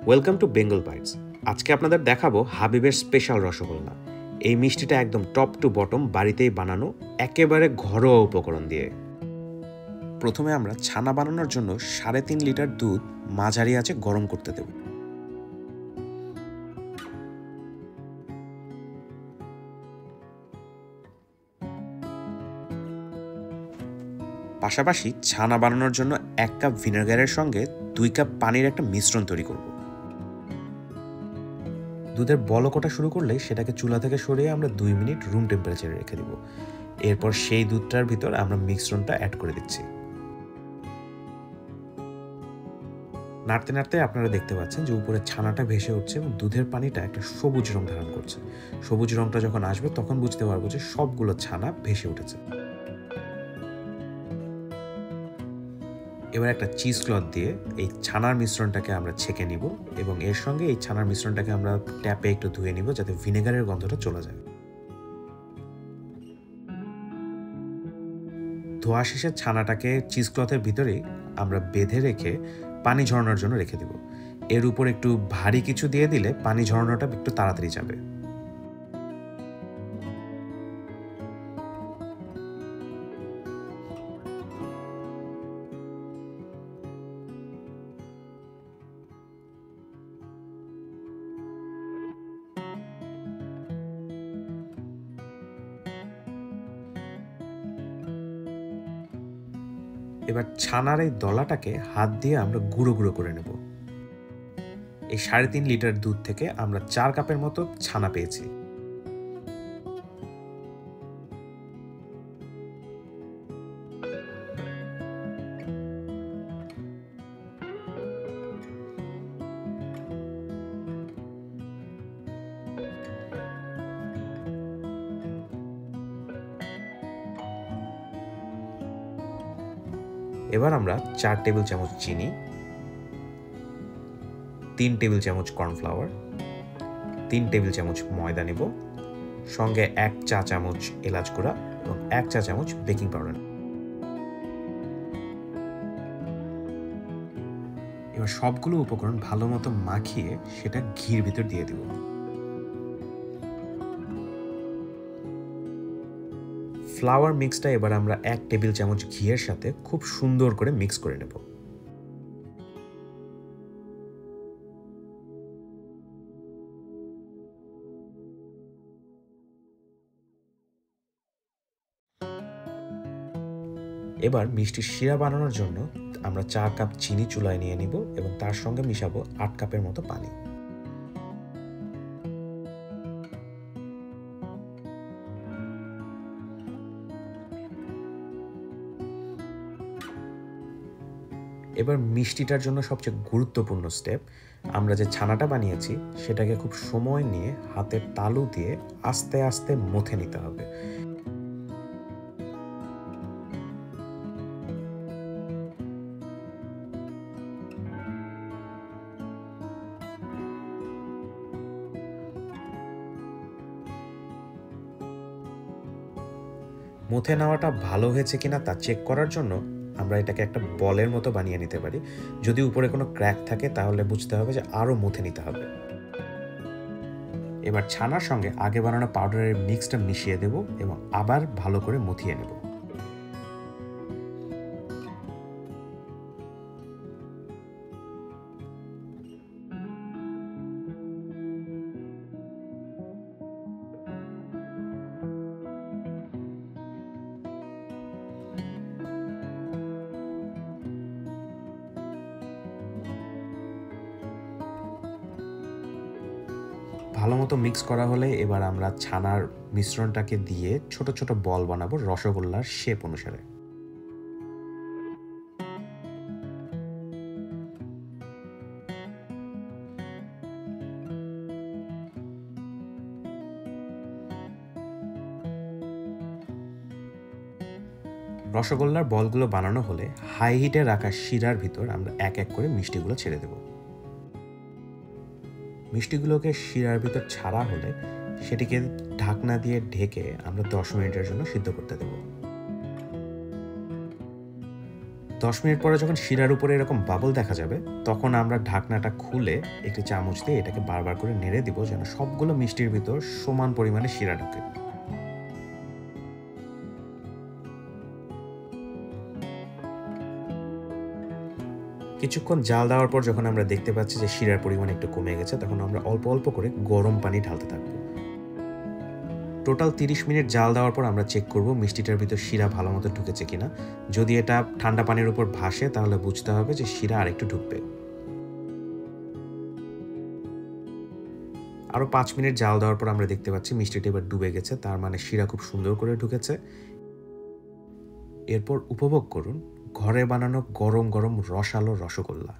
Welcome to Bengal bytes. আজকে আপনাদের দেখাবো হাবিবের স্পেশাল রসগোল্লা। এই মিষ্টিটা একদম টপ টু বটম বাড়িতেই বানানো, একেবারে ঘরোয়া উপকরণ দিয়ে। প্রথমে আমরা ছানা বানানোর জন্য 3.5 লিটার দুধ মাঝারি আঁচে গরম করতে দেব। পাশাপাশি ছানা বানানোর জন্য 1 কাপ ভিনেগারের সঙ্গে 2 কাপ পানির একটা মিশ্রণ তৈরি করব। দুধের বলক ওঠা শুরু করলে সেটাকে চুলা থেকে সরিয়ে আমরা 2 মিনিট রুম টেম্পারেচারে রেখে দিব। এরপর সেই দুধটার ভিতর আমরা মিশ্রণটা অ্যাড করে দিচ্ছি। নাড়তে নাড়তে আপনারা দেখতে পাচ্ছেন যে উপরে ছানাটা ভেসে উঠছে এবং দুধের পানিটা একটা সবুজ রং ধারণ করছে। সবুজ রংটা যখন আসবে তখন বুঝতে পারবো যে সবগুলো ছানা ভেসে উঠেছে। এবার একটা চিজ ক্লথ দিয়ে এই ছানার মিশ্রণটাকে আমরা ছেঁকে নিব এবং এর সঙ্গে এই ছানার মিশ্রণটাকে আমরা ট্যাপে একটু ধুয়ে নিব যাতে ভিনেগারের গন্ধটা চলে যায়। ধোয়া শেষে ছানাটাকে চিজ ক্লথের ভিতরেই আমরা বেঁধে রেখে পানি ঝরানোর জন্য রেখে দিব। এর উপর একটু ভারী কিছু দিয়ে দিলে পানি ঝরানোটা একটু তাড়াতাড়ি যাবে। এবার ছানার এই দলাটাকে হাত দিয়ে আমরা গুঁড়ো গুঁড়ো করে নেব। এই 3.5 লিটার দুধ থেকে আমরা 4 কাপের মতো ছানা পেয়েছি। এবার আমরা 4 টেবিল চামচ চিনি, 3 টেবিল চামচ কর্নফ্লাওয়ার, 3 টেবিল চামচ ময়দা নেব, সঙ্গে 1 চা চামচ এলাচ গুঁড়া এবং 1 চা চামচ বেকিং পাউডার। এবার সবগুলো উপকরণ ভালো মতো মাখিয়ে সেটা ঘির ভিতর দিয়ে দেব। ফ্লাওয়ার মিক্সটা এবার আমরা 1 টেবিল চামচ ঘিয়ের সাথে খুব সুন্দর করে মিক্স করে নেব। এবার মিষ্টির শিরা বানানোর জন্য আমরা 4 কাপ চিনি চুলায় নিয়ে নিব এবং তার সঙ্গে মিশাবো 8 কাপের মতো পানি। এবার মিষ্টিটার জন্য সবচেয়ে গুরুত্বপূর্ণ স্টেপ, আমরা যে ছানাটা বানিয়েছি সেটাকে খুব সময় নিয়ে হাতের তালু দিয়ে আস্তে আস্তে মথে নিতে হবে। মথে নেওয়াটা ভালো হয়েছে কিনা তা চেক করার জন্য আমরা এটাকে একটা বলের মতো বানিয়ে নিতে পারি। যদি উপরে কোনো ক্র্যাক থাকে তাহলে বুঝতে হবে যে আরও মথে নিতে হবে। এবার ছানার সঙ্গে আগে বানানো পাউডারের মিক্সটা মিশিয়ে দেব এবং আবার ভালো করে মথিয়ে নেব। ভালো মতো মিক্স করা হলে এবার আমরা ছানার মিশ্রণটাকে দিয়ে ছোট ছোট বল বানাবো রসগোল্লার শেপ অনুসারে। রসগোল্লার বলগুলো বানানো হলে হাই হিটে রাখা শিরার ভিতর আমরা এক এক করে মিষ্টিগুলো ছেড়ে দেব। মিষ্টিগুলোকে শিরার ভিতর ছাড়া হলে সেটিকে ঢাকনা দিয়ে ঢেকে আমরা 10 মিনিটের জন্য সিদ্ধ করতে দেব। 10 মিনিট পরে যখন শিরার উপরে এরকম বাবল দেখা যাবে, তখন আমরা ঢাকনাটা খুলে একটি চামচ দিয়ে এটাকে বারবার করে নেড়ে দিব যেন সবগুলো মিষ্টির ভিতর সমান পরিমাণে শিরা ঢোকে। কিছুক্ষণ জাল দেওয়ার পর যখন আমরা দেখতে পাচ্ছি যে শিরার পরিমাণ একটু কমে গেছে, তখন আমরা অল্প অল্প করে গরম পানি ঢালতে থাকবো। টোটাল 30 মিনিট জাল দেওয়ার পর আমরা চেক করব মিষ্টিটার ভিতর শিরা ভালো মতো ঢুকেছে কিনা। যদি এটা ঠান্ডা পানির উপর ভাসে তাহলে বুঝতে হবে যে শিরা আরেকটু ঢুকবে। আরও 5 মিনিট জাল দেওয়ার পর আমরা দেখতে পাচ্ছি মিষ্টিটা এবার ডুবে গেছে, তার মানে শিরা খুব সুন্দর করে ঢুকেছে। এরপর উপভোগ করুন ঘরে বানানো গরম গরম রসালো রসগোল্লা।